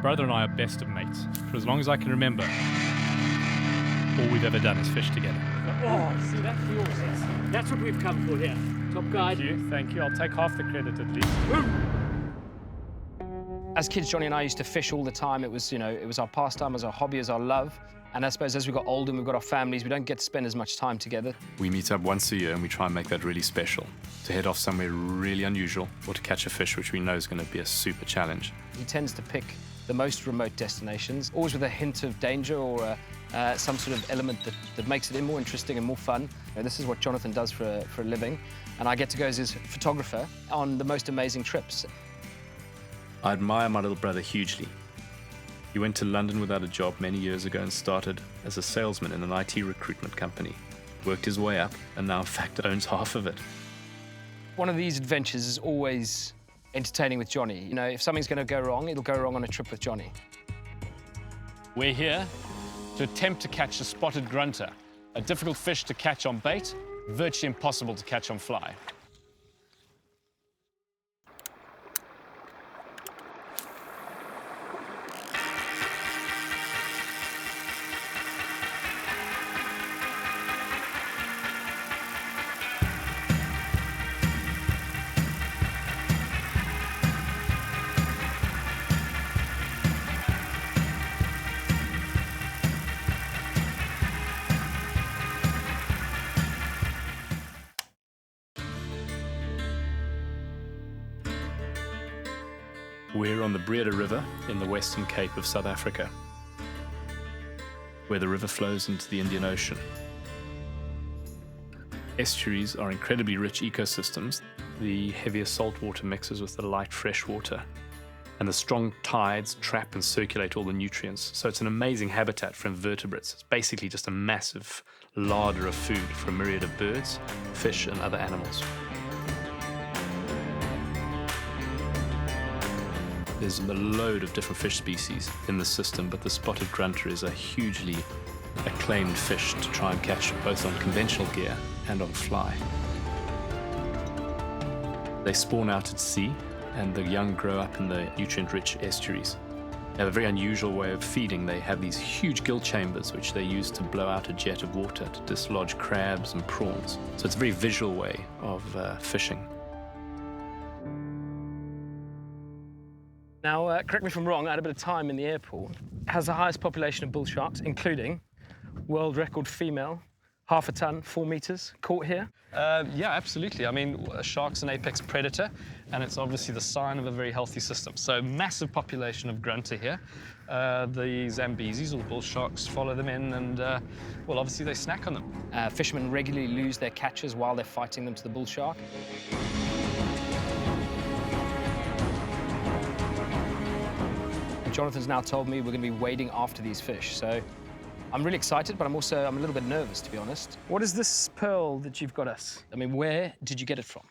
Brother and I are best of mates. For as long as I can remember, all we've ever done is fish together. Oh, see, that's yours. That's what we've come for here. Top guide. Thank you. I'll take half the credit at least. As kids, Johnny and I used to fish all the time. It was, it was our pastime, as our hobby, as our love. And I suppose as we got older and we've got our families, we don't get to spend as much time together. We meet up once a year and we try and make that really special. To head off somewhere really unusual or to catch a fish which we know is going to be a super challenge. He tends to pick the most remote destinations, always with a hint of danger or some sort of element that makes it more interesting and more fun. This is what Jonathan does for a living, and I get to go as his photographer on the most amazing trips. I admire my little brother hugely. He went to London without a job many years ago and started as a salesman in an IT recruitment company. Worked his way up and now in fact owns half of it. One of these adventures is always entertaining with Johnny. If something's going to go wrong, it'll go wrong on a trip with Johnny. We're here to attempt to catch a spotted grunter, a difficult fish to catch on bait, virtually impossible to catch on fly. We're on the Breede River in the Western Cape of South Africa, where the river flows into the Indian Ocean. Estuaries are incredibly rich ecosystems. The heavier saltwater mixes with the light fresh water, and the strong tides trap and circulate all the nutrients. So it's an amazing habitat for invertebrates. It's basically just a massive larder of food for a myriad of birds, fish, and other animals. There's a load of different fish species in the system, but the spotted grunter is a hugely acclaimed fish to try and catch both on conventional gear and on fly. They spawn out at sea, and the young grow up in the nutrient-rich estuaries. They have a very unusual way of feeding. They have these huge gill chambers, which they use to blow out a jet of water to dislodge crabs and prawns. So it's a very visual way of fishing. Now, correct me if I'm wrong, I had a bit of time in the airport. It has the highest population of bull sharks, including world record female, 1/2 ton, 4 meters, caught here. Yeah, absolutely. I mean, a shark's an apex predator, and it's obviously the sign of a very healthy system. So massive population of grunter here. The Zambesis, or the bull sharks, follow them in, and, well, obviously they snack on them. Fishermen regularly lose their catches while they're fighting them to the bull shark. Jonathan's now told me we're going to be wading after these fish, so I'm really excited, but I'm a little bit nervous, to be honest. What is this pearl that you've got us? I mean, where did you get it from?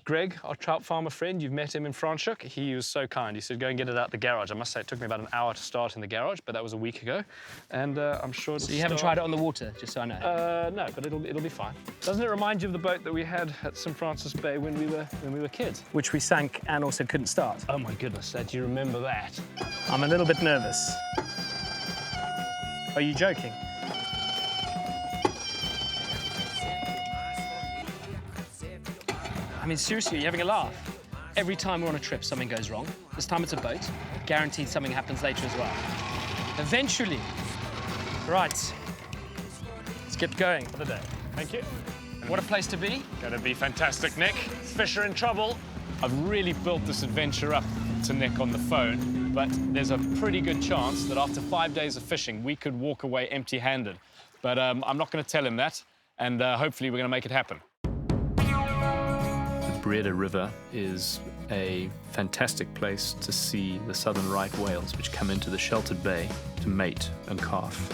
Greg, our trout farmer friend, you've met him in Franschhoek. He was so kind. He said, go and get it out the garage. I must say, it took me about an hour to start in the garage, but that was a week ago. And I'm sure it'll So you haven't tried it on the water, just so I know? No, but it'll be fine. Doesn't it remind you of the boat that we had at St. Francis Bay when we were kids? Which we sank and also couldn't start. Oh, my goodness, do you remember that? I'm a little bit nervous. Are you joking? I mean, seriously, are you having a laugh? Every time we're on a trip, something goes wrong. This time it's a boat. Guaranteed something happens later as well. Eventually. Right. Let's get going for the day. Thank you. What a place to be. Gonna be fantastic, Nick. Fish are in trouble. I've really built this adventure up to Nick on the phone, but there's a pretty good chance that after 5 days of fishing, we could walk away empty-handed. But I'm not gonna tell him that, and hopefully we're gonna make it happen. The Breede River is a fantastic place to see the southern right whales, which come into the sheltered bay to mate and calf.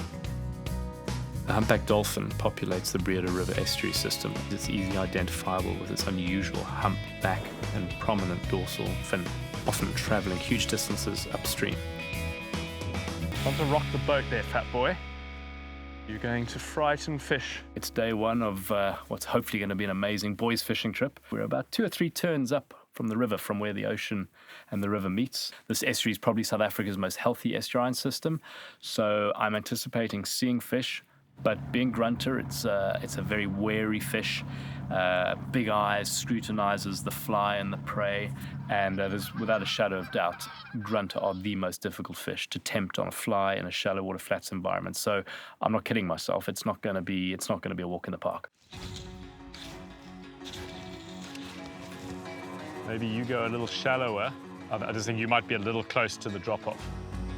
The humpback dolphin populates the Breede River estuary system. It's easily identifiable with its unusual hump, back, and prominent dorsal fin, often traveling huge distances upstream. Time to rock the boat there, fat boy. You're going to frighten fish. It's day one of what's hopefully going to be an amazing boys fishing trip. We're about 2 or 3 turns up from the river, from where the ocean and the river meets. This estuary is probably South Africa's most healthy estuarine system, so I'm anticipating seeing fish. But being Grunter, it's a very wary fish. Big eyes, scrutinizes the fly and the prey, and there's without a shadow of doubt, Grunter are the most difficult fish to tempt on a fly in a shallow water flats environment. So I'm not kidding myself. It's not going to be a walk in the park. Maybe you go a little shallower. I just think you might be a little close to the drop-off.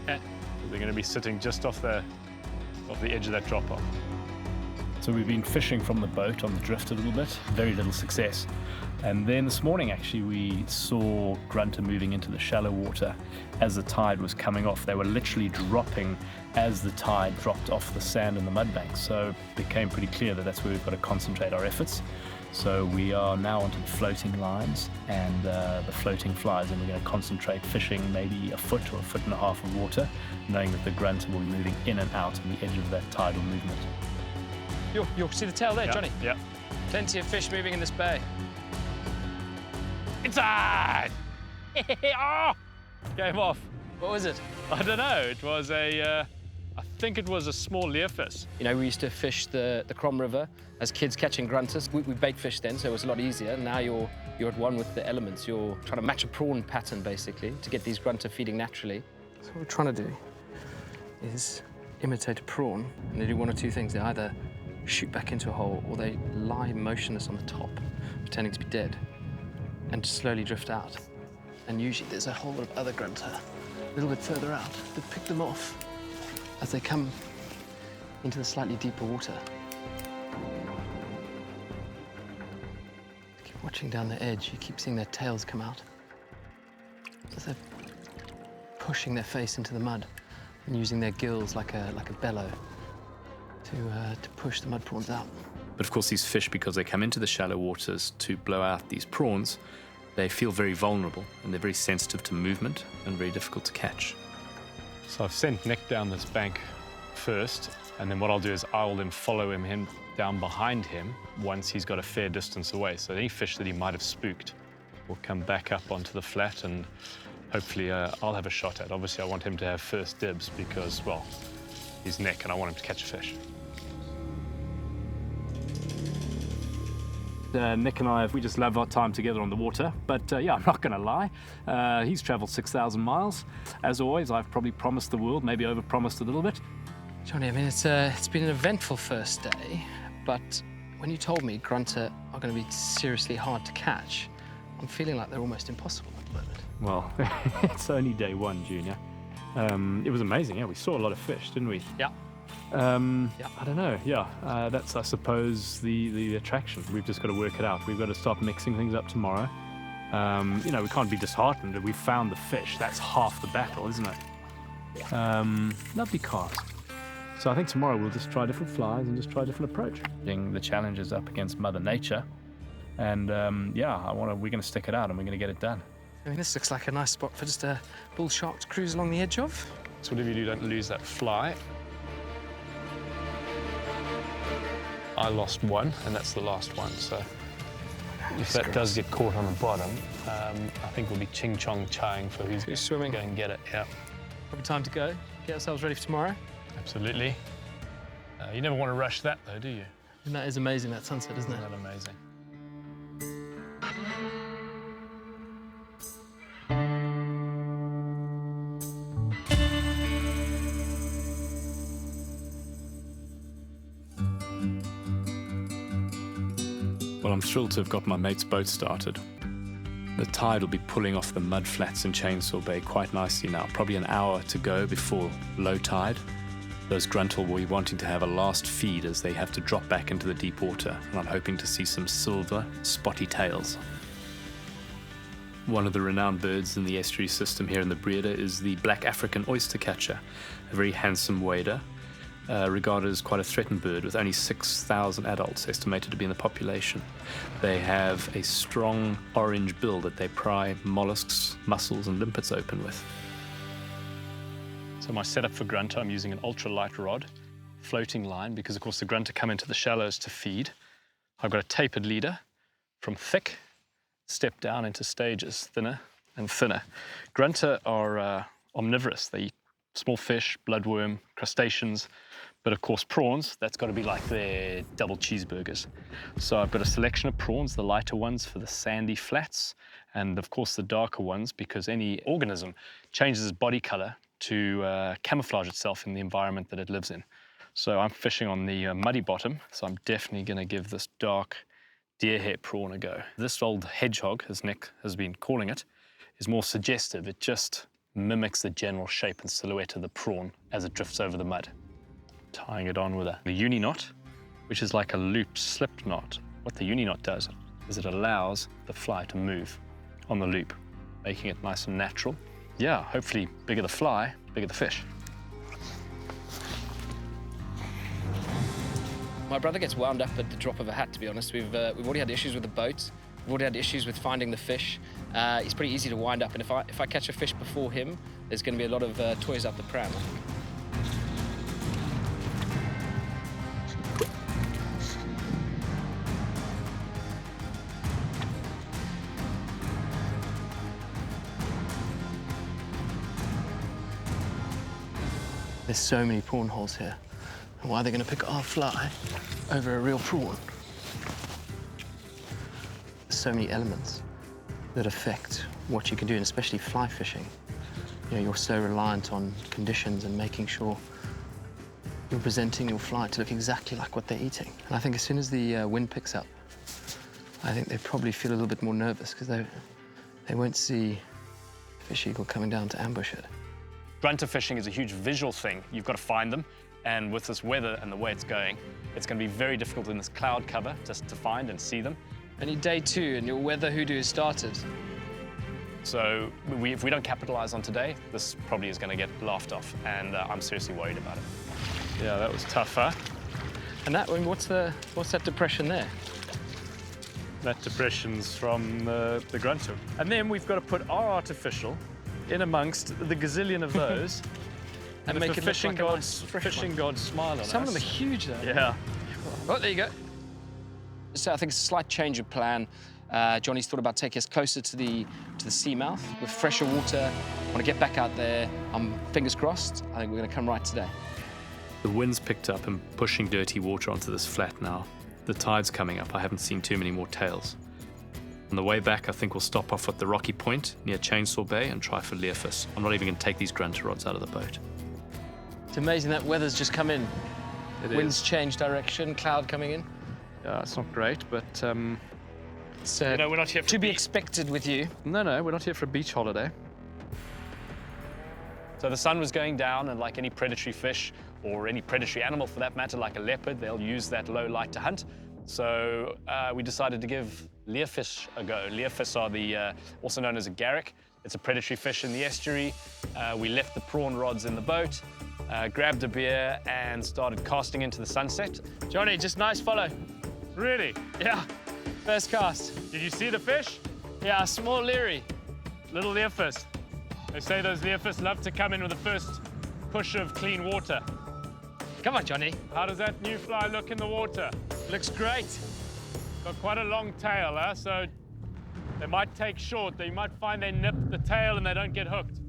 They're going to be sitting just off the edge of that drop-off. So we've been fishing from the boat on the drift a little bit, very little success. And then this morning, actually, we saw Grunter moving into the shallow water as the tide was coming off. They were literally dropping as the tide dropped off the sand and the mud banks. So it became pretty clear that that's where we've got to concentrate our efforts. So we are now onto the floating lines and the floating flies, and we're going to concentrate fishing maybe a foot or a foot and a half of water, knowing that the Grunter will be moving in and out on the edge of that tidal movement. You'll see the tail there, Yeah, Johnny? Yeah. Plenty of fish moving in this bay. Inside! Oh! Came off. What was it? I don't know. It was I think it was a small leervis. You know, we used to fish the Crom River as kids catching grunters. We bait fish then, so it was a lot easier. Now you're at one with the elements. You're trying to match a prawn pattern, basically, to get these grunter feeding naturally. So what we're trying to do is imitate a prawn, and they do one or two things. They either shoot back into a hole, or they lie motionless on the top, pretending to be dead, and slowly drift out. And usually there's a whole lot of other grunter a little bit further out that pick them off as they come into the slightly deeper water. Keep watching down the edge. You keep seeing their tails come out as they're pushing their face into the mud and using their gills like a bellow to push the mud prawns out. But of course, these fish, because they come into the shallow waters to blow out these prawns, they feel very vulnerable and they're very sensitive to movement and very difficult to catch. So I've sent Nick down this bank first, and then what I'll do is I'll then follow him down behind him once he's got a fair distance away. So any fish that he might have spooked will come back up onto the flat, and hopefully I'll have a shot at. Obviously, I want him to have first dibs because, well, he's Nick and I want him to catch a fish. Nick and I, we just love our time together on the water. But yeah, I'm not going to lie. He's traveled 6,000 miles. As always, I've probably promised the world, maybe overpromised a little bit. Johnny, I mean, it's been an eventful first day, but when you told me grunter are going to be seriously hard to catch, I'm feeling like they're almost impossible at the moment. Well, it's only day one, Junior. It was amazing. Yeah, we saw a lot of fish, didn't we? Yeah. I don't know. Yeah, that's, I suppose, the attraction. We've just got to work it out. We've got to start mixing things up tomorrow. You know, we can't be disheartened that we found the fish. That's half the battle, isn't it? Lovely cast. So I think tomorrow we'll just try different flies and just try a different approach. The challenges up against Mother Nature, and yeah, we're going to stick it out and we're going to get it done. I mean, this looks like a nice spot for just a bull shark to cruise along the edge of. So whatever you do, don't lose that fly. I lost one, and that's the last one. So if that does get caught on the bottom, I think we'll be ching-chong-chaing for who's swimming. Go and get it. Yeah, Probably time to go. Get ourselves ready for tomorrow. absolutely. You never want to rush that, though, do you? And that is amazing, that sunset, isn't it? Isn't that amazing? Well, I'm thrilled to have got my mate's boat started. The tide will be pulling off the mud flats in Chainsaw Bay quite nicely now. Probably an hour to go before low tide. Those grunter will be wanting to have a last feed as they have to drop back into the deep water, and I'm hoping to see some silver, spotty tails. One of the renowned birds in the estuary system here in the Breede is the black African oyster catcher, a very handsome wader, regarded as quite a threatened bird with only 6,000 adults estimated to be in the population. They have a strong orange bill that they pry mollusks, mussels and limpets open with. So my setup for grunter, I'm using an ultralight rod, floating line, because of course the grunter come into the shallows to feed. I've got a tapered leader from thick, step down into stages, thinner and thinner. Grunter are omnivorous. They eat small fish, bloodworm, crustaceans, but of course prawns, that's got to be like their double cheeseburgers. So I've got a selection of prawns, the lighter ones for the sandy flats, and of course the darker ones because any organism changes its body color to camouflage itself in the environment that it lives in. So I'm fishing on the muddy bottom, so I'm definitely going to give this dark deer hair prawn a go. This old hedgehog, as Nick has been calling it, is more suggestive. It just mimics the general shape and silhouette of the prawn as it drifts over the mud. Tying it on with a uni knot, which is like a looped slip knot. What the uni knot does is it allows the fly to move on the loop, making it nice and natural. Yeah, hopefully bigger the fly, bigger the fish. My brother gets wound up at the drop of a hat, to be honest. We've already had issues with the boat. We've already had issues with finding the fish. He's pretty easy to wind up, and if I catch a fish before him, there's going to be a lot of toys up the pram. There's so many prawn holes here. Why are they going to pick our fly over a real prawn? There's so many elements that affect what you can do, and especially fly fishing. You know, you're so reliant on conditions and making sure you're presenting your fly to look exactly like what they're eating. And I think as soon as the wind picks up, I think they probably feel a little bit more nervous because they won't see a fish eagle coming down to ambush it. Grunter fishing is a huge visual thing. You've got to find them, and with this weather and the way it's going to be very difficult in this cloud cover just to find and see them. Only day 2 and your weather hoodoo has started. So if we don't capitalize on today, this probably is going to get laughed off, and I'm seriously worried about it. Yeah, that was tough, huh? And that, I mean, what's that depression there? That depression's from the Grunter. And then we've got to put our artificial in amongst the gazillion of those. And make it look like a nice fresh one. Fishing gods smile on us. Some of them are huge, though. Yeah. Oh, there you go. So I think it's a slight change of plan. Johnny's thought about taking us closer to the sea mouth with fresher water. I want to get back out there. I'm fingers crossed. I think we're going to come right today. The wind's picked up and pushing dirty water onto this flat now. The tide's coming up. I haven't seen too many more tails. On the way back, I think we'll stop off at the rocky point near Chainsaw Bay and try for leervis. I'm not even going to take these Grunter rods out of the boat. It's amazing that weather's just come in. It Wind's is. changed direction, cloud coming in. Yeah, it's not great, but It's you know, we're not here for to be expected with you. No, we're not here for a beach holiday. So the sun was going down, and like any predatory fish, or any predatory animal for that matter, like a leopard, they'll use that low light to hunt. So we decided to give leervis a go. Leervis are the also known as a Garrick. It's a predatory fish in the estuary. We left the prawn rods in the boat, grabbed a beer, and started casting into the sunset. Johnny, just nice follow. Really? Yeah, first cast. Did you see the fish? Yeah, small Leerie. Little leervis. They say those leervis love to come in with the first push of clean water. Come on, Johnny. How does that new fly look in the water? Looks great. Got quite a long tail, huh? So they might take short. They might find they nip the tail and they don't get hooked.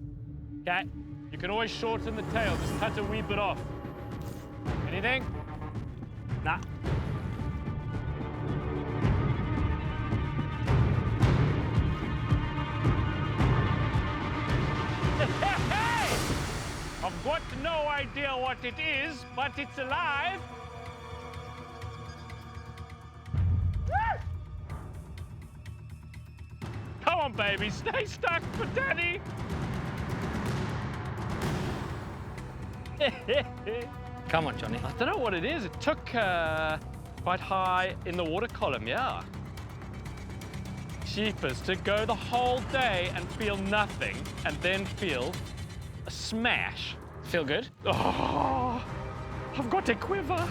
Okay? You can always shorten the tail. Just cut a wee bit off. Anything? Nah. Hey! I've got no idea what it is, but it's alive. Come on, baby, stay stuck for daddy. Come on, Johnny. I don't know what it is. It took quite high in the water column, yeah. Jeepers, to go the whole day and feel nothing and then feel a smash. Feel good? Oh, I've got a quiver.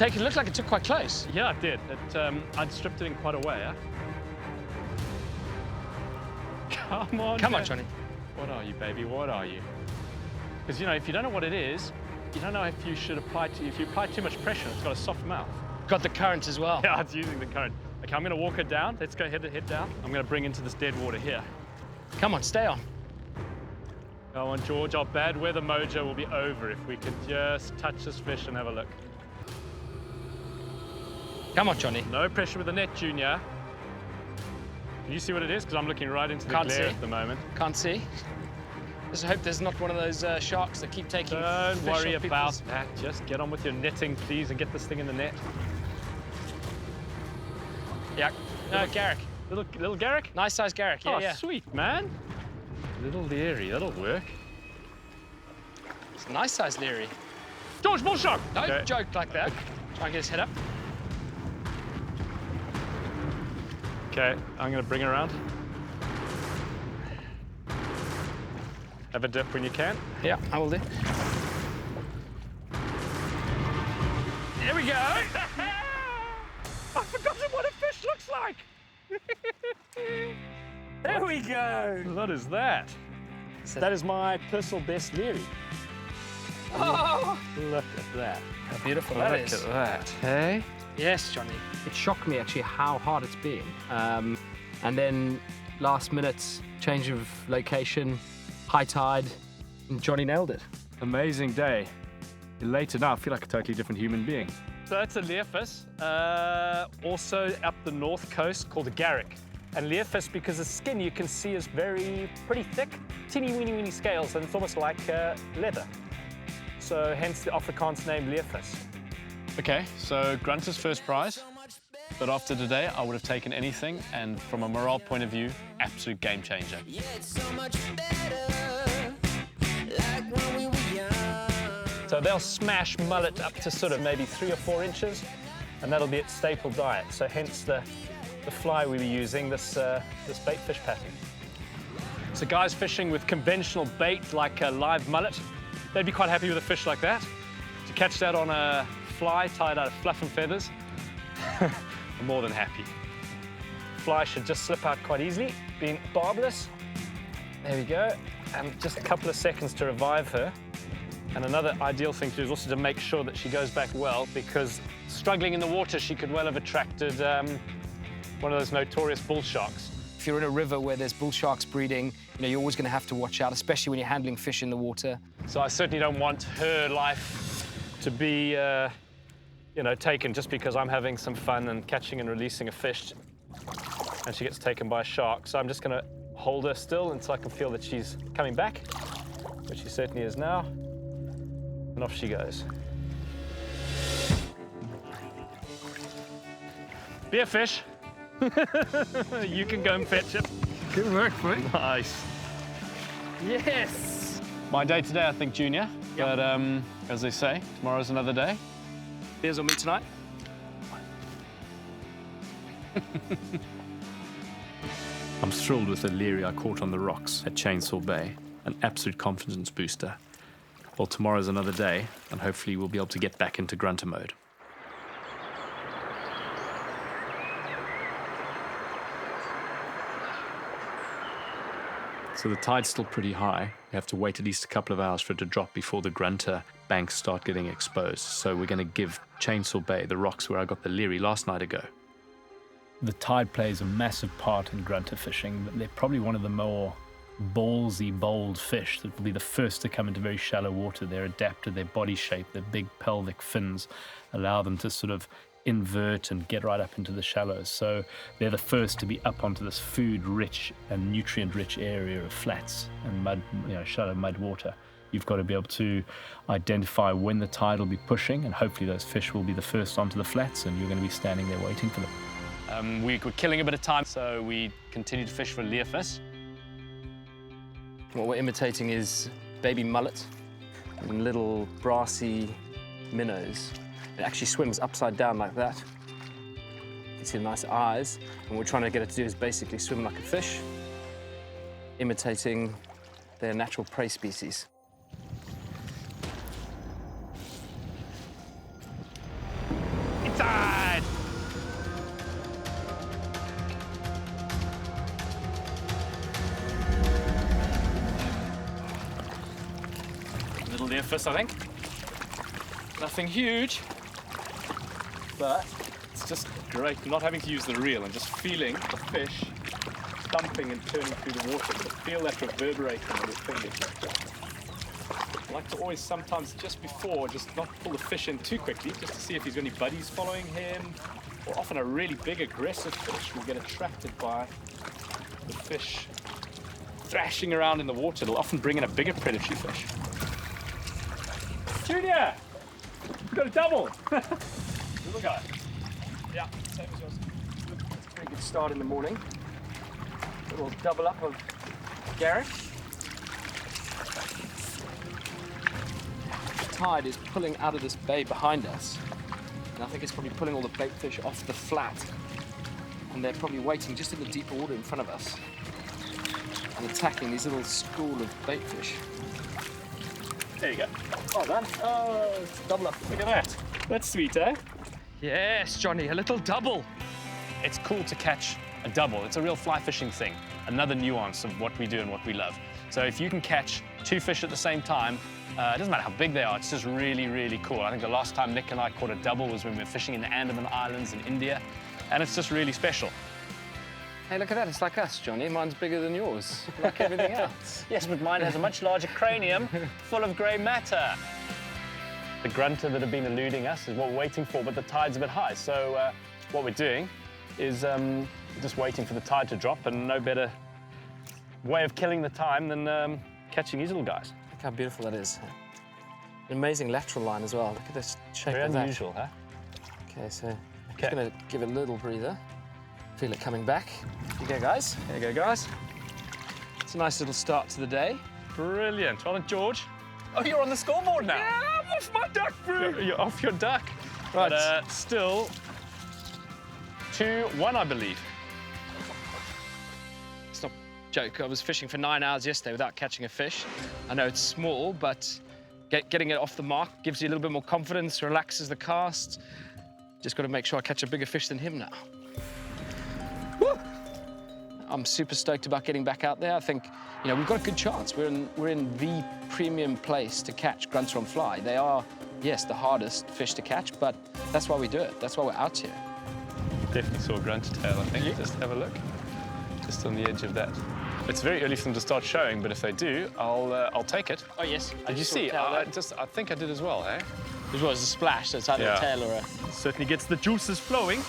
It looked like it took quite close. Yeah, it did. I'd stripped it in quite a way, huh? Come on. Come on, Dad. Johnny. What are you, baby? What are you? Because, you know, if you don't know what it is, you don't know if you should apply if you apply too much pressure, it's got a soft mouth. Got the current as well. Yeah, it's using the current. Okay, I'm gonna walk her down. Let's go head down. I'm gonna bring into this dead water here. Come on, stay on. Go on, George. Our bad weather mojo will be over if we could just touch this fish and have a look. Come on, Johnny. No pressure with the net, Junior. Can you see what it is? Because I'm looking right into the Can't glare see. at the moment. Can't see. Just hope there's not one of those sharks that keep taking Don't fish worry off about people's- that. Just get on with your netting, please, and get this thing in the net. Yeah. No, Garrick. Little Garrick? Nice size Garrick. Yeah, Oh, yeah. sweet, man. Little Leerie, that'll work. It's a nice size Leerie. George, bull shark! Don't Okay. joke like that. Try and get his head up. Okay, I'm gonna bring her around. Have a dip when you can. Yeah, I will do. There we go. I've forgotten what a fish looks like. There we go. What is that? That is my personal best Leerie. Oh, Look at that. how beautiful that is. Look at that. Hey? Yes, Johnny. It shocked me actually how hard it's been. And then last minute change of location, high tide, and Johnny nailed it. Amazing day. Later now, I feel like a totally different human being. So that's a leervis, also up the north coast, called a Garrick. And leervis, because the skin you can see is pretty thick, teeny weeny scales, and it's almost like leather. So hence the Afrikaans name leervis. Okay, so Grunter's first prize. But after today, I would have taken anything, and from a morale point of view, absolute game changer. Yeah, it's so much better, like when we were young. So they'll smash mullet up to sort of maybe 3 or 4 inches, and that'll be its staple diet. So hence the fly we were using, this bait fish pattern. So guys fishing with conventional bait like a live mullet, they'd be quite happy with a fish like that. To catch that on a fly tied out of fluff and feathers, I'm more than happy. Fly should just slip out quite easily, being barbless. There we go, and just a couple of seconds to revive her. And another ideal thing to do is also to make sure that she goes back well, because struggling in the water, she could well have attracted one of those notorious bull sharks. If you're in a river where there's bull sharks breeding, you're always going to have to watch out, especially when you're handling fish in the water. So I certainly don't want her life to be, taken just because I'm having some fun and catching and releasing a fish, and she gets taken by a shark. So I'm just going to hold her still until I can feel that she's coming back, which she certainly is now. And off she goes. Be a fish. You can go and fetch it. Good work, mate. Nice. Yes! My day today, I think, Junior. Yep. But as they say, tomorrow's another day. Beers on me tonight. I'm thrilled with the Leerie I caught on the rocks at Chainsaw Bay, an absolute confidence booster. Well, tomorrow's another day, and hopefully we'll be able to get back into grunter mode. So the tide's still pretty high. We have to wait at least a couple of hours for it to drop before the grunter banks start getting exposed. So we're going to give Chainsaw Bay, the rocks where I got the Leerie last night, a go. The tide plays a massive part in grunter fishing, but they're probably one of the more ballsy, bold fish that will be the first to come into very shallow water. They're adapted, their body shape, their big pelvic fins allow them to sort of invert and get right up into the shallows. So they're the first to be up onto this food-rich and nutrient-rich area of flats and mud, shallow mud water. You've got to be able to identify when the tide will be pushing, and hopefully those fish will be the first onto the flats, and you're going to be standing there waiting for them. We were killing a bit of time, so we continued to fish for leervis. What we're imitating is baby mullet and little brassy minnows. It actually swims upside down like that. You can see the nice eyes. And what we're trying to get it to do is basically swim like a fish, imitating their natural prey species. Inside! Little leervis, I think. Nothing huge, but it's just great not having to use the reel and just feeling the fish thumping and turning through the water. To feel that reverberating on your fingers. I like to always sometimes just before, just not pull the fish in too quickly, just to see if he's got any buddies following him. Or often a really big aggressive fish will get attracted by the fish thrashing around in the water. It'll often bring in a bigger predatory fish. Junior! We've got a double! Little guy. Yeah, same as yours. That's a pretty good start in the morning. A little double up of Garrick. The tide is pulling out of this bay behind us. And I think it's probably pulling all the bait fish off the flat. And they're probably waiting just in the deeper water in front of us and attacking these little school of bait fish. There you go. Well done. Oh, it's double up. Look at that. That's sweet, eh? Yes, Johnny, a little double. It's cool to catch a double. It's a real fly fishing thing. Another nuance of what we do and what we love. So if you can catch two fish at the same time, it doesn't matter how big they are, it's just really, really cool. I think the last time Nick and I caught a double was when we were fishing in the Andaman Islands in India, and it's just really special. Hey, look at that. It's like us, Johnny. Mine's bigger than yours, like everything else. Yes, but mine has a much larger cranium full of grey matter. The grunter that have been eluding us is what we're waiting for, but the tide's a bit high. So what we're doing is just waiting for the tide to drop, and no better way of killing the time than catching these little guys. Look how beautiful that is. An amazing lateral line as well. Look at this shape Very of that. unusual, huh? Okay, so just going to give it a little breather. Feel it coming back. Here you go, guys. There you go, guys. It's a nice little start to the day. Brilliant. Well done, George. Oh, you're on the scoreboard now. Yeah, I'm off my duck, bro. You're off your duck. Right. But still 2-1, I believe. It's not a joke. I was fishing for 9 hours yesterday without catching a fish. I know it's small, but getting it off the mark gives you a little bit more confidence, relaxes the cast. Just got to make sure I catch a bigger fish than him now. Woo! I'm super stoked about getting back out there. I think, you know, we've got a good chance. We're in the premium place to catch grunter on fly. They are, yes, the hardest fish to catch, but that's why we do it. That's why we're out here. Definitely saw a grunter tail, I think. Yeah. Just have a look. Just on the edge of that. It's very early for them to start showing, but if they do, I'll take it. Oh, yes. Did you see? I think I did as well, eh? It was a splash, so it's either a tail or a... Certainly gets the juices flowing.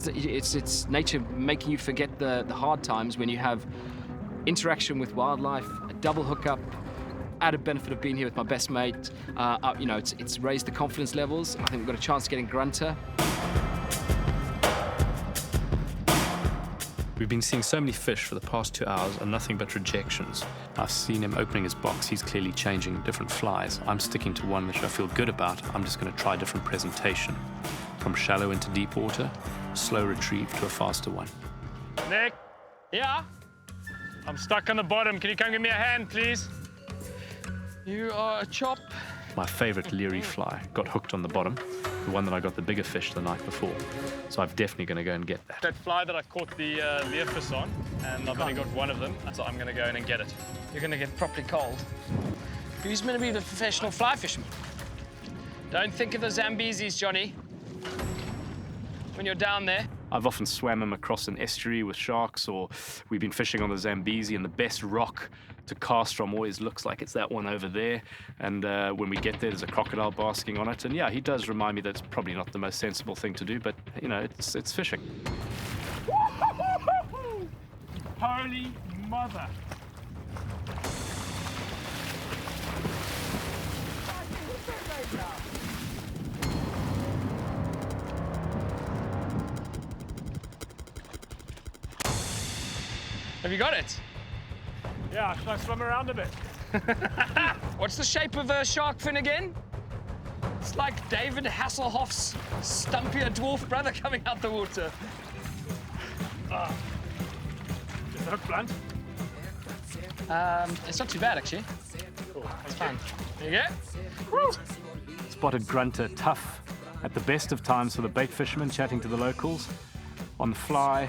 It's nature making you forget the hard times when you have interaction with wildlife, a double hookup, added benefit of being here with my best mate. You know, it's raised the confidence levels. I think we've got a chance of getting grunter. We've been seeing so many fish for the past 2 hours and nothing but rejections. I've seen him opening his box. He's clearly changing different flies. I'm sticking to one which I feel good about. I'm just going to try a different presentation. From shallow into deep water, slow retrieve to a faster one. Nick? Yeah? I'm stuck on the bottom. Can you come give me a hand, please? You are a chop. My favorite Leerie fly got hooked on the bottom, the one that I got the bigger fish the night before. So I'm definitely going to go and get that. That fly that I caught the leervis on, and I've only got one of them, so I'm going to go in and get it. You're going to get properly cold. Who's going to be the professional fly fisherman? Don't think of the Zambesis, Johnny. When you're down there. I've often swam him across an estuary with sharks, or we've been fishing on the Zambezi, and the best rock to cast from always looks like it's that one over there. And when we get there, there's a crocodile basking on it. And yeah, he does remind me that it's probably not the most sensible thing to do, but you know, it's fishing. Holy mother! Have you got it? Yeah, should I swim around a bit? What's the shape of a shark fin again? It's like David Hasselhoff's stumpier dwarf brother coming out the water. Is the hook blunt? It's not too bad, actually. Cool. It's fine. There you go. Woo! Spotted grunter tough at the best of times for the bait fishermen, chatting to the locals. On the fly,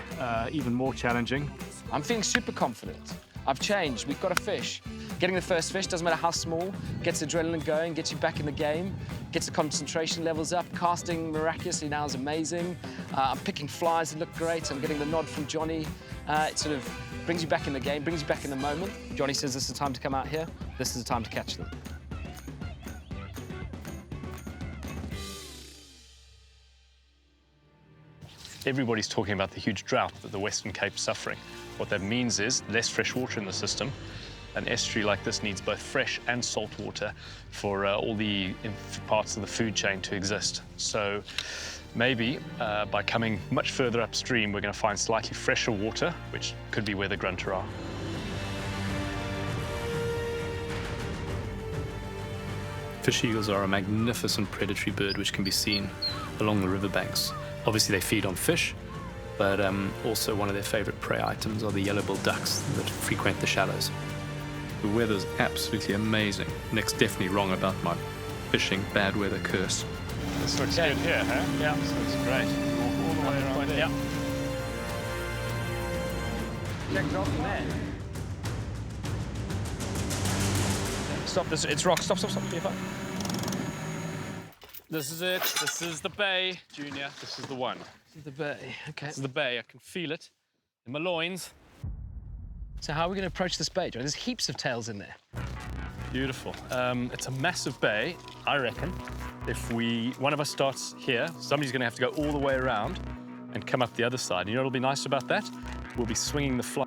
even more challenging. I'm feeling super confident. I've changed. We've got a fish. Getting the first fish, doesn't matter how small, gets adrenaline going, gets you back in the game, gets the concentration levels up. Casting miraculously now is amazing. I'm picking flies that look great. I'm getting the nod from Johnny. It sort of brings you back in the game, brings you back in the moment. Johnny says this is the time to come out here. This is the time to catch them. Everybody's talking about the huge drought that the Western Cape's suffering. What that means is less fresh water in the system. An estuary like this needs both fresh and salt water for all the parts of the food chain to exist. So maybe by coming much further upstream, we're going to find slightly fresher water, which could be where the grunter are. Fish eagles are a magnificent predatory bird which can be seen along the riverbanks. Obviously they feed on fish, but also one of their favorite prey items are the yellow-billed ducks that frequent the shallows. The weather's absolutely amazing. Nick's definitely wrong about my fishing bad weather curse. This looks good here, huh? Yeah, this looks great. Walk all the way around there. Yeah. Check it off there. Stop this, it's rock. Stop. Be fine. This is it. This is the bay, Junior. This is the one. This is the bay, okay. This is the bay. I can feel it in my loins. So how are we going to approach this bay, John? There's heaps of tails in there. Beautiful. It's a massive bay, I reckon. If one of us starts here, somebody's going to have to go all the way around and come up the other side. You know what'll be nice about that? We'll be swinging the fly.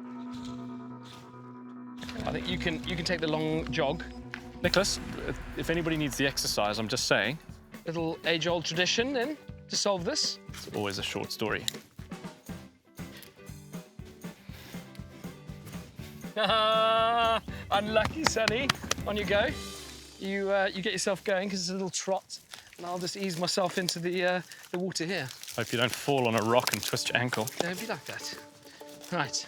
I think you can take the long jog. Nicholas, if anybody needs the exercise, I'm just saying. Little age-old tradition, then, to solve this. It's always a short story. Unlucky, Sonny. On you go. You get yourself going, because it's a little trot, and I'll just ease myself into the water here. Hope you don't fall on a rock and twist your ankle. Don't be like that. Right.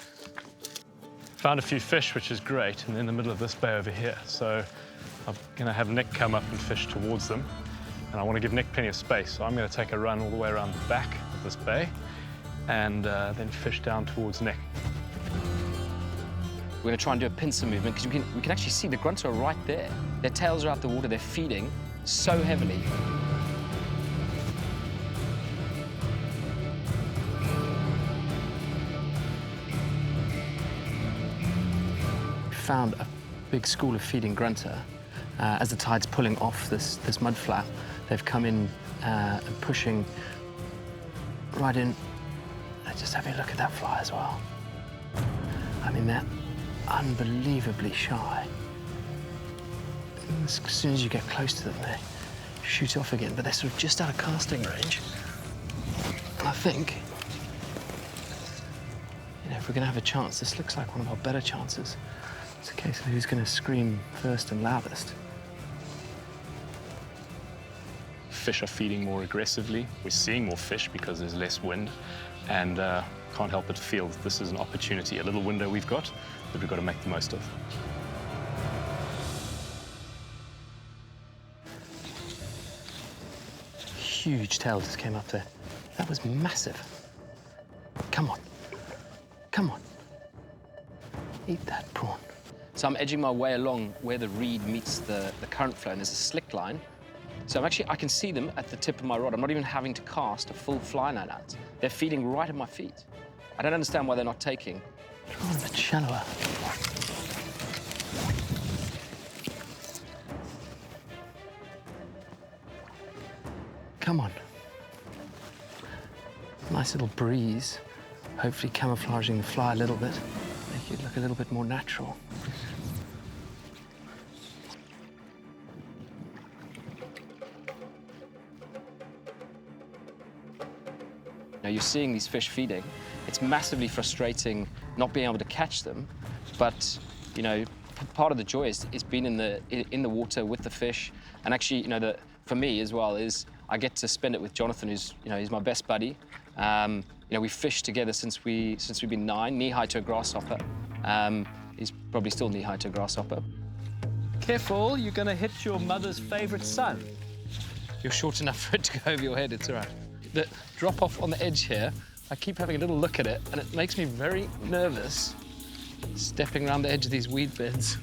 Found a few fish, which is great, and in the middle of this bay over here. So I'm going to have Nick come up and fish towards them. And I want to give Nick plenty of space, so I'm going to take a run all the way around the back of this bay and then fish down towards Nick. We're going to try and do a pincer movement, because we can actually see the grunter are right there. Their tails are out the water, they're feeding so heavily. We found a big school of feeding grunter. As the tide's pulling off this mud flap, they've come in and pushing right in. Just having a look at that fly as well. I mean, they're unbelievably shy. As soon as you get close to them, they shoot off again, but they're sort of just out of casting range. I think, if we're going to have a chance, this looks like one of our better chances. It's a case of who's going to scream first and loudest. Fish are feeding more aggressively. We're seeing more fish because there's less wind, and can't help but feel that this is an opportunity, a little window we've got that we've got to make the most of. Huge tail just came up there. That was massive. Come on. Come on. Eat that prawn. So I'm edging my way along where the reed meets the current flow, and there's a slick line. So I can see them at the tip of my rod. I'm not even having to cast a full fly line out. They're feeding right at my feet. I don't understand why they're not taking. Try a bit shallower. Come on. Nice little breeze, hopefully camouflaging the fly a little bit, make it look a little bit more natural. Now you're seeing these fish feeding. It's massively frustrating not being able to catch them, but part of the joy is being in the water with the fish, and actually, for me as well is I get to spend it with Jonathan, who's he's my best buddy. We fished together since we've been 9, knee-high to a grasshopper. He's probably still knee-high to a grasshopper. Careful, you're going to hit your mother's favorite son. You're short enough for it to go over your head, it's all right. The drop off on the edge here, I keep having a little look at it, and it makes me very nervous stepping around the edge of these weed beds.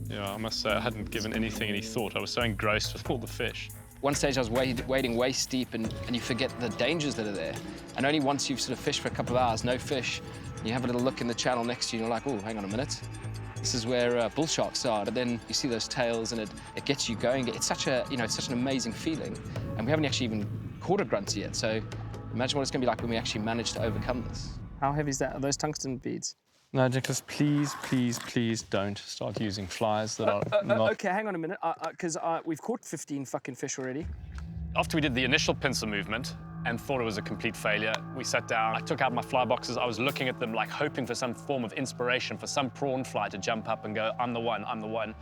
Yeah, I must say I hadn't given anything any thought. I was so engrossed with all the fish. One stage I was wading waist deep and you forget the dangers that are there. And only once you've sort of fished for a couple of hours, no fish, you have a little look in the channel next to you and you're like, oh, hang on a minute. This is where bull sharks are. But then you see those tails and it gets you going. It's such a, it's such an amazing feeling. And we haven't actually even caught a grunter yet. So imagine what it's going to be like when we actually manage to overcome this. How heavy is that? Are those tungsten beads? No, Nicholas, please, please, please don't start using flies that are not... Okay, hang on a minute, because we've caught 15 fucking fish already. After we did the initial pincer movement and thought it was a complete failure, we sat down, I took out my fly boxes, I was looking at them like hoping for some form of inspiration, for some prawn fly to jump up and go, I'm the one, I'm the one.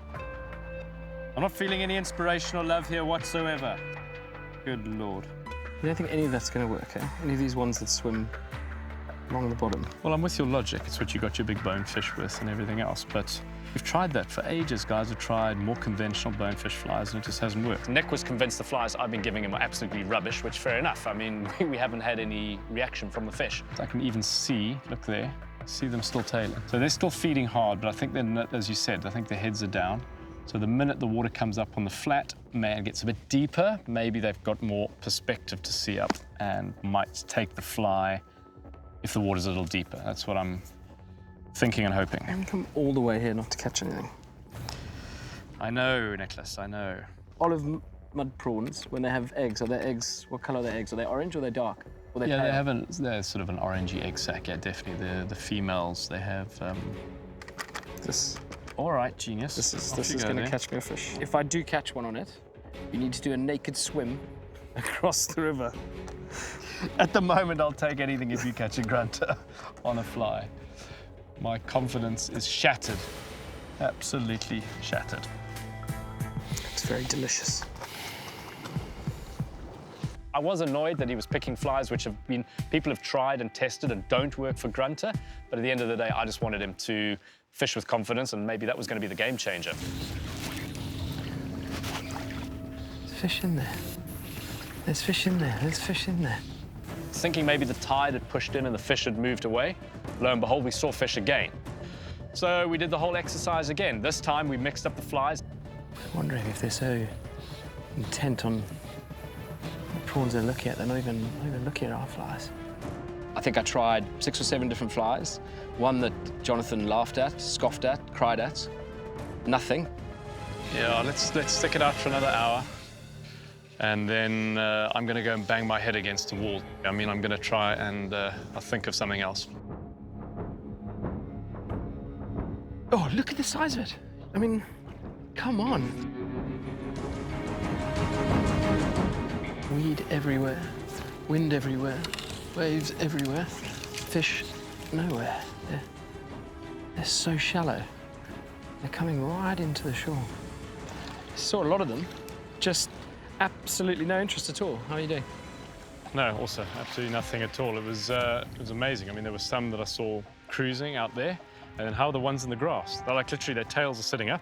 I'm not feeling any inspiration or love here whatsoever. Good Lord. You don't think any of that's going to work, eh? Any of these ones that swim along the bottom? Well, I'm with your logic. It's what you got your big bonefish with and everything else. But we've tried that for ages. Guys have tried more conventional bonefish flies and it just hasn't worked. Nick was convinced the flies I've been giving him are absolutely rubbish, which fair enough. I mean, we haven't had any reaction from the fish. I can even see, look there, see them still tailing. So they're still feeding hard, but I think they're, as you said, I think their heads are down. So the minute the water comes up on the flat, man, gets a bit deeper, maybe they've got more perspective to see up and might take the fly if the water's a little deeper. That's what I'm thinking and hoping. I haven't come all the way here not to catch anything. I know, Nicholas, I know. Olive mud prawns, when they have eggs, are their eggs, what colour are their eggs? Are they orange or are they dark? Or Yeah, they have they're sort of an orangey egg sac, yeah, definitely. The females, they have... This. All right, genius. This is going to catch me a fish. If I do catch one on it, you need to do a naked swim across the river. At the moment, I'll take anything if you catch a grunter on a fly. My confidence is shattered, absolutely shattered. It's very delicious. I was annoyed that he was picking flies which people have tried and tested and don't work for grunter, but at the end of the day, I just wanted him to fish with confidence, and maybe that was going to be the game changer. There's fish in there. There's fish in there. There's fish in there. Thinking maybe the tide had pushed in and the fish had moved away. Lo and behold, we saw fish again. So we did the whole exercise again. This time we mixed up the flies. I'm wondering if they're so intent on the prawns they're looking at, they're not even looking at our flies. I think I tried 6 or 7 different flies. One that Jonathan laughed at, scoffed at, cried at. Nothing. Yeah, let's stick it out for another hour. And then I'm going to go and bang my head against the wall. I mean, I'm going to try and I'll think of something else. Oh, look at the size of it. I mean, come on. Weed everywhere, wind everywhere, waves everywhere, fish nowhere. They're so shallow. They're coming right into the shore. I saw a lot of them, just absolutely no interest at all. How are you doing? No, also absolutely nothing at all. It was amazing. I mean, there were some that I saw cruising out there, and then how are the ones in the grass? They're like literally their tails are sitting up,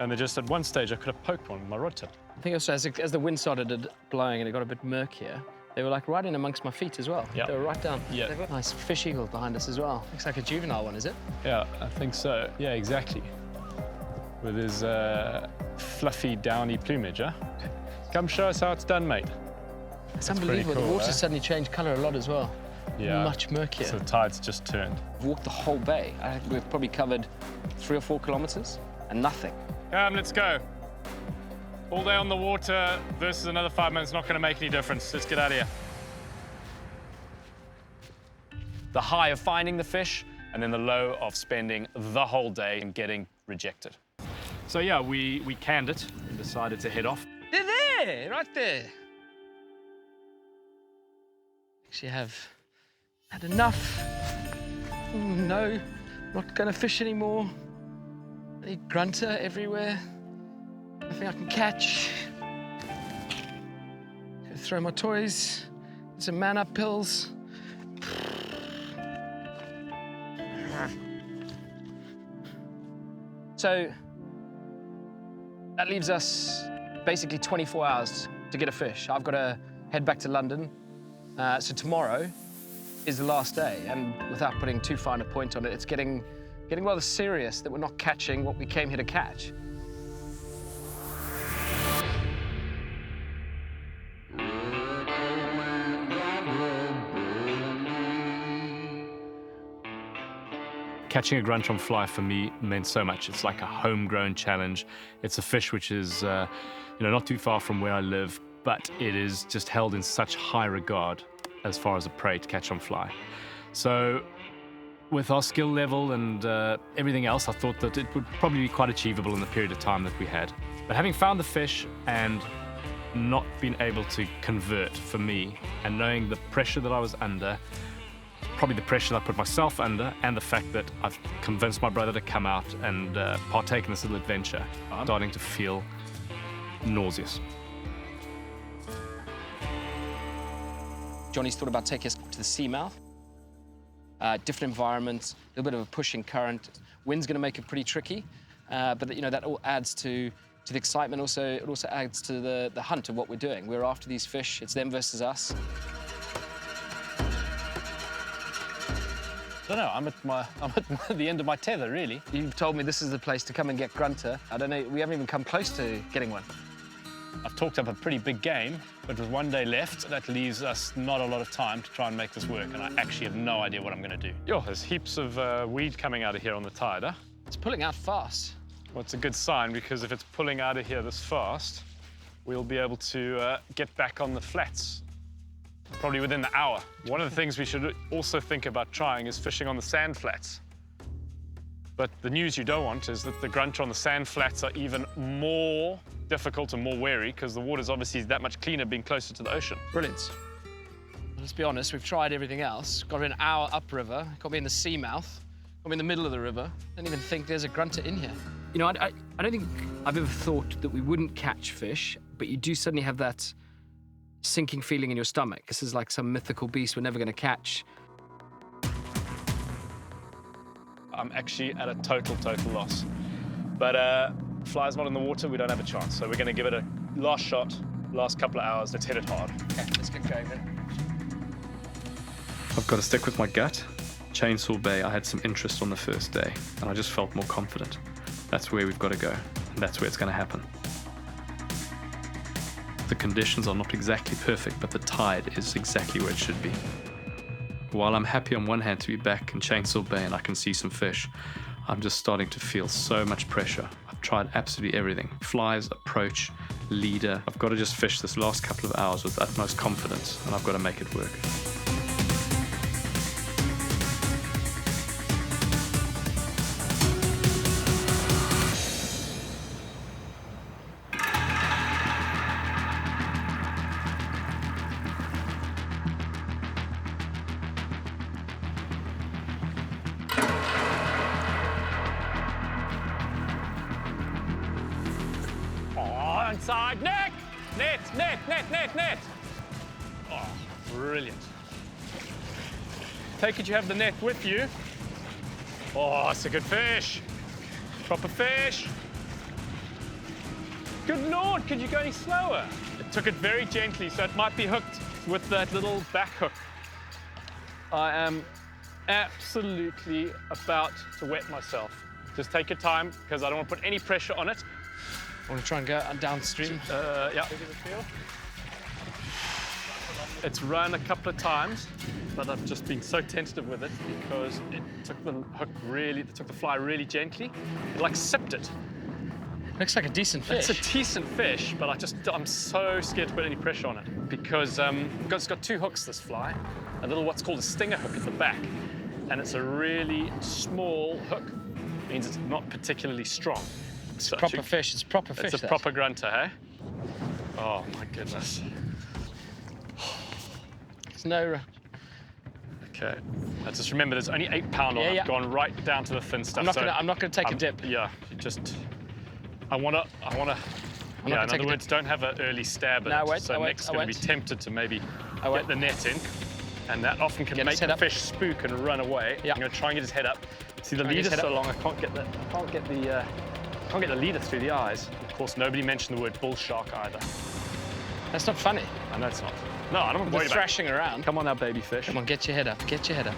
and they just at one stage I could have poked one with my rod tip. I think also as the wind started blowing and it got a bit murkier, they were like right in amongst my feet as well. Yeah. They were right down. Yeah. They've got nice fish eagles behind us as well. Looks like a juvenile one, is it? Yeah, I think so. Yeah, exactly. With his fluffy, downy plumage, huh? Come show us how it's done, mate. It's That's unbelievable. pretty cool, The water eh? suddenly changed colour a lot as well. Yeah. Much murkier. So the tide's just turned. We've walked the whole bay. I think we've probably covered 3 or 4 kilometres and nothing. Come, let's go. All day on the water versus another 5 minutes not going to make any difference. Let's get out of here. The high of finding the fish, and then the low of spending the whole day and getting rejected. So yeah, we canned it and decided to head off. They're there, right there. Actually have had enough. Oh, no, not going to fish anymore. I need grunter everywhere. Nothing I can catch. Gonna throw my toys, some man-up pills. So that leaves us basically 24 hours to get a fish. I've got to head back to London. So tomorrow is the last day, and without putting too fine a point on it, it's getting rather serious that we're not catching what we came here to catch. Catching a grunter on fly for me meant so much. It's like a homegrown challenge. It's a fish which is, not too far from where I live, but it is just held in such high regard as far as a prey to catch on fly. So with our skill level and everything else, I thought that it would probably be quite achievable in the period of time that we had. But having found the fish and not been able to convert for me, and knowing the pressure that I was under, probably the pressure that I put myself under, and the fact that I've convinced my brother to come out and partake in this little adventure, I'm starting to feel nauseous. Johnny's thought about taking us to the seamouth. Different environments, a little bit of a pushing current. Wind's going to make it pretty tricky, but that all adds to the excitement. It also adds to the hunt of what we're doing. We're after these fish. It's them versus us. I don't know, I'm at the end of my tether, really. You've told me this is the place to come and get grunter. I don't know, we haven't even come close to getting one. I've talked up a pretty big game, but with 1 day left, that leaves us not a lot of time to try and make this work, and I actually have no idea what I'm going to do. Yo, there's heaps of weed coming out of here on the tide, huh? It's pulling out fast. Well, it's a good sign, because if it's pulling out of here this fast, we'll be able to get back on the flats, probably within the hour. One of the things we should also think about trying is fishing on the sand flats. But the news you don't want is that the grunter on the sand flats are even more difficult and more wary, because the water's obviously that much cleaner being closer to the ocean. Brilliant. Let's be honest, we've tried everything else. Got me an hour upriver, got me in the seamouth, got me in the middle of the river. Don't even think there's a grunter in here. I don't think I've ever thought that we wouldn't catch fish, but you do suddenly have that sinking feeling in your stomach. This is like some mythical beast we're never going to catch. I'm actually at a total loss. But fly's not in the water, we don't have a chance. So we're going to give it a last shot, last couple of hours. Let's hit it hard. Okay, let's get going then. I've got to stick with my gut. Chainsaw Bay, I had some interest on the first day, and I just felt more confident. That's where we've got to go, and that's where it's going to happen. The conditions are not exactly perfect, but the tide is exactly where it should be. While I'm happy on one hand to be back in Chainsaw Bay and I can see some fish, I'm just starting to feel so much pressure. I've tried absolutely everything. Flies, approach, leader. I've got to just fish this last couple of hours with utmost confidence, and I've got to make it work. Inside, net! Net! Oh, brilliant. Take it you have the net with you. Oh, it's a good fish. Proper fish. Good Lord, could you go any slower? It took it very gently, so it might be hooked with that little back hook. I am absolutely about to wet myself. Just take your time, because I don't want to put any pressure on it. I want to try and go downstream. Yeah. It's run a couple of times, but I've just been so tentative with it because it took the fly really gently. It like sipped it. Looks like a decent fish. It's a decent fish, but I'm so scared to put any pressure on it because it's got two hooks, this fly. A little what's called a stinger hook at the back, and it's a really small hook. It means it's not particularly strong. It's a proper fish. It's a proper fish. It's a proper grunter, hey? Oh my goodness. It's no. Okay. Now just remember, there's only 8 pound on it. I've gone right down to the thin stuff. I'm not gonna take a dip. Yeah. I wanna. Yeah. In other words, don't have an early stab at it. So Nick's going to be tempted to maybe get the net in, and that often can make the fish spook and run away. Yeah. I'm going to try and get his head up. See, the leader's so long, I can't get the leader through the eyes. Of course, nobody mentioned the word bull shark either. That's not funny. I know it's not. No, I don't want to worry about it. Thrashing around. Come on now, baby fish. Come on, get your head up. Get your head up.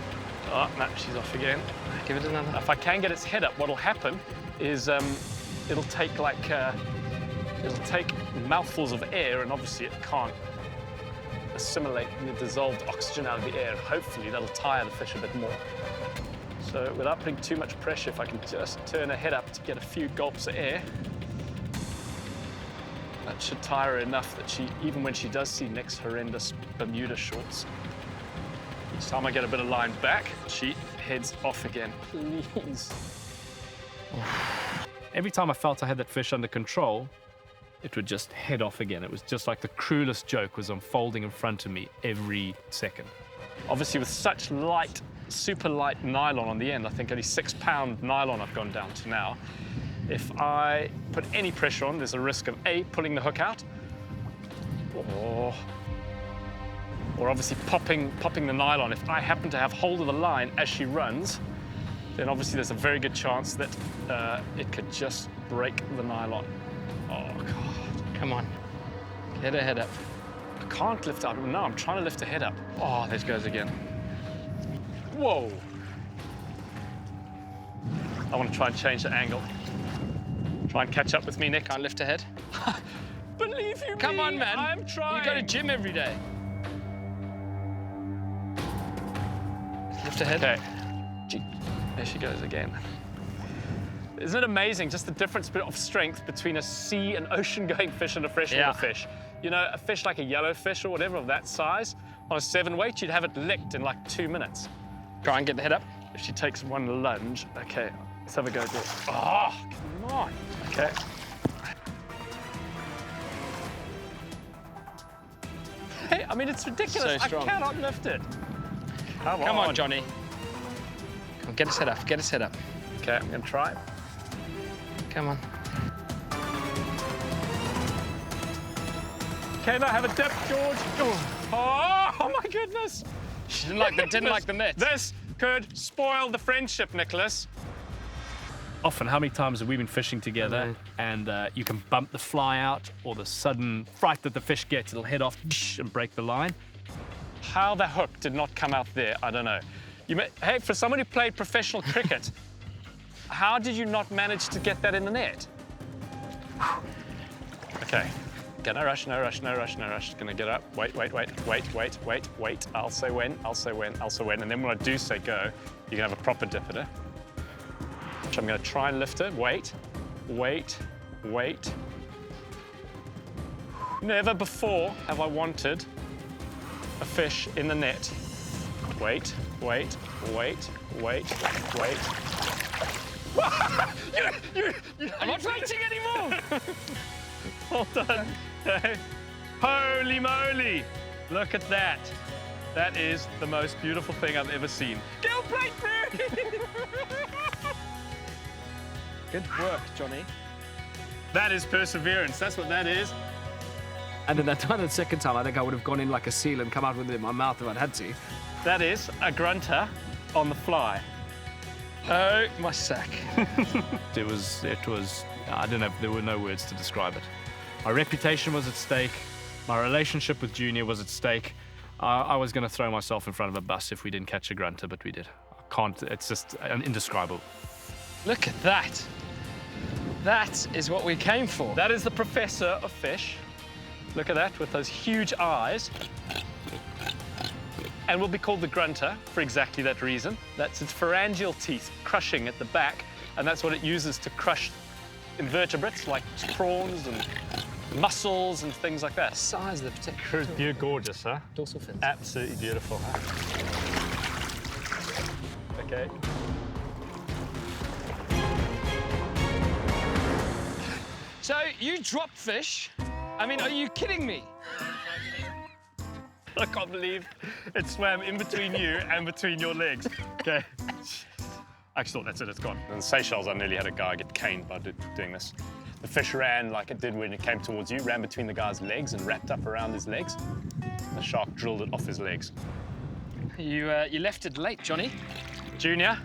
Oh, no, she's off again. Give it another. If I can get its head up, what'll happen is it'll take mouthfuls of air, and obviously it can't assimilate the dissolved oxygen out of the air. Hopefully that'll tire the fish a bit more. So without putting too much pressure, if I can just turn her head up to get a few gulps of air, that should tire her enough that she, even when she does see Nick's horrendous Bermuda shorts, each time I get a bit of line back, she heads off again. Please. Every time I felt I had that fish under control, it would just head off again. It was just like the cruelest joke was unfolding in front of me every second. Obviously with such light, super light nylon on the end, I think only 6-pound nylon I've gone down to now. If I put any pressure on, there's a risk of A, pulling the hook out, or obviously popping the nylon. If I happen to have hold of the line as she runs, then obviously there's a very good chance that it could just break the nylon. Oh, God. Come on. Get her head up. I can't lift her up. No, I'm trying to lift her head up. Oh, there she goes again. Whoa. I want to try and change the angle. Try and catch up with me, Nick. Can't lift her head. Believe you Come me, on, man. I'm trying. You go to gym every day. Lift her head. Okay. There she goes again. Isn't it amazing, just the difference of strength between a sea and ocean-going fish and a freshwater fish? You know, a fish like a yellowfish or whatever of that size, on a 7-weight, you'd have it licked in like 2 minutes. Try and get the head up. If she takes one lunge, okay, let's have a go do it. Oh, come on. Okay. Hey, I mean, it's ridiculous. So strong. I cannot lift it. Come on, Johnny. Come on, get his head up. Get his head up. Okay, I'm gonna try. Come on. Can I have a dip, George? Oh my goodness. She didn't like the net. This could spoil the friendship, Nicholas. Often, how many times have we been fishing together and you can bump the fly out, or the sudden fright that the fish gets, it'll head off and break the line? How the hook did not come out there, I don't know. Hey, for someone who played professional cricket, how did you not manage to get that in the net? Okay. Okay, no rush, no rush, no rush, no rush. Gonna get up. Wait. I'll say when. And then when I do say go, you can have a proper dip at her. Which I'm gonna try and lift her. Wait. Never before have I wanted a fish in the net. Wait. I'm not waiting anymore. Hold on. Holy moly! Look at that. That is the most beautiful thing I've ever seen. Gill plate through! Good work, Johnny. That is perseverance. That's what that is. And then the second time, I think I would have gone in like a seal and come out with it in my mouth if I'd had to. That is a grunter on the fly. Oh, my sack. It was, I don't know, there were no words to describe it. My reputation was at stake. My relationship with Junior was at stake. I was going to throw myself in front of a bus if we didn't catch a grunter, but we did. I can't, it's just indescribable. Look at that. That is what we came for. That is the professor of fish. Look at that, with those huge eyes. And will be called the grunter for exactly that reason. That's its pharyngeal teeth crushing at the back, and that's what it uses to crush invertebrates like prawns and mussels and things like that. The size of the particular You're gorgeous, huh? dorsal fins. Absolutely beautiful, huh? Okay. So you dropped fish? I mean, are you kidding me? I can't believe it swam in between you and between your legs. Okay. I actually thought that's it, it's gone. In the Seychelles, I nearly had a guy get caned by doing this. The fish ran like it did when it came towards you, ran between the guy's legs and wrapped up around his legs. The shark drilled it off his legs. You left it late, Johnny. Junior,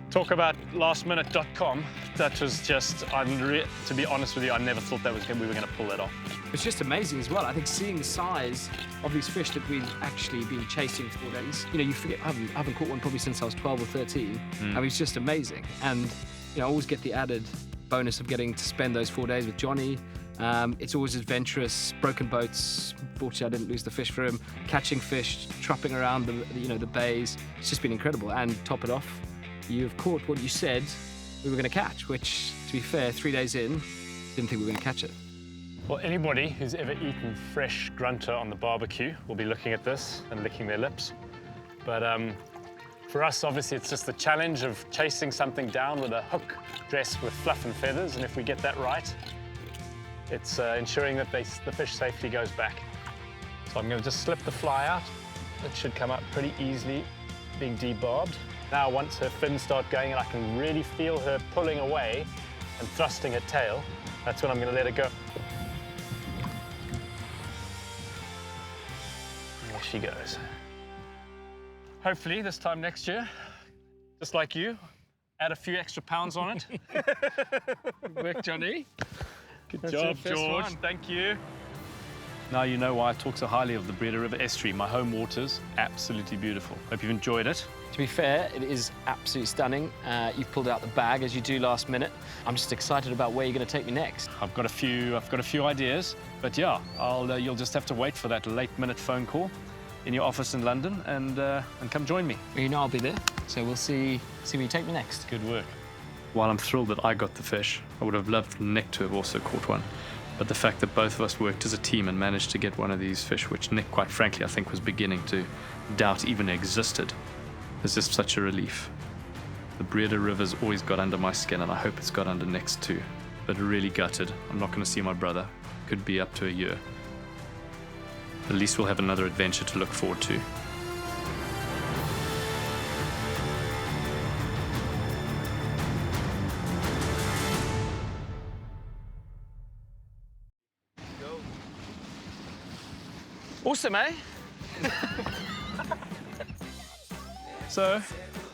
talk about lastminute.com. That was just unreal. To be honest with you, I never thought we were going to pull that off. It's just amazing as well. I think seeing the size of these fish that we've actually been chasing for days. You know, you forget, I haven't caught one probably since I was 12 or 13. I mean, it's just amazing. And, you know, I always get the added bonus of getting to spend those 4 days with Johnny. It's always adventurous, broken boats. Fortunately, I didn't lose the fish for him. Catching fish, tropping around the bays. It's just been incredible. And top it off, you've caught what you said we were going to catch, which, to be fair, 3 days in, didn't think we were going to catch it. Well, anybody who's ever eaten fresh grunter on the barbecue will be looking at this and licking their lips. But for us, obviously, it's just the challenge of chasing something down with a hook dressed with fluff and feathers. And if we get that right, it's ensuring that the fish safely goes back. So I'm going to just slip the fly out. It should come up pretty easily, being debarbed. Now, once her fins start going and I can really feel her pulling away and thrusting her tail, that's when I'm going to let her go. There she goes. Hopefully, this time next year, just like you, add a few extra pounds on it. Good work, Johnny. Good job, George. Thank you. Now you know why I talk so highly of the Breede River Estuary. My home waters, absolutely beautiful. Hope you've enjoyed it. To be fair, it is absolutely stunning. You've pulled out the bag, as you do last minute. I'm just excited about where you're going to take me next. I've got a few ideas, but yeah, you'll just have to wait for that late-minute phone call in your office in London and come join me. Well, you know I'll be there, so we'll see where you take me next. Good work. While I'm thrilled that I got the fish, I would have loved Nick to have also caught one. But the fact that both of us worked as a team and managed to get one of these fish, which Nick, quite frankly, I think was beginning to doubt even existed, is just such a relief. The Breede River's always got under my skin, and I hope it's got under Nick's too. But really gutted. I'm not going to see my brother. Could be up to a year. At least we'll have another adventure to look forward to. Awesome, eh? So,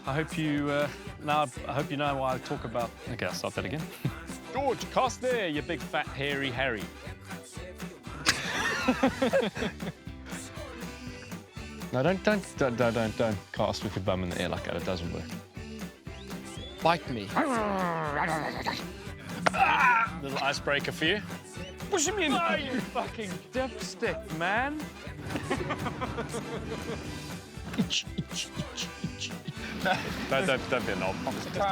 I hope you know why I talk about. Okay, I'll start that again. George, cast there, you big fat hairy Harry. No, don't cast with your bum in the air like that. It doesn't work. Bite me. Little icebreaker for you. Push him in. Oh, you fucking dipstick, man. No, don't be an old promise. Just don't.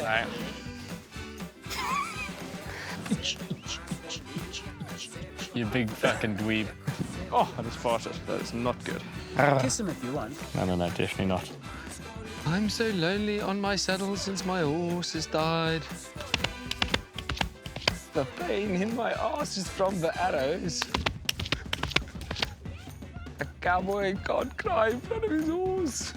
Right. You big fucking dweeb. Oh, I just farted. That is not good. Kiss him if you want. No, definitely not. I'm so lonely on my saddle since my horse has died. The pain in my arse is from the arrows. A cowboy can't cry in front of his horse.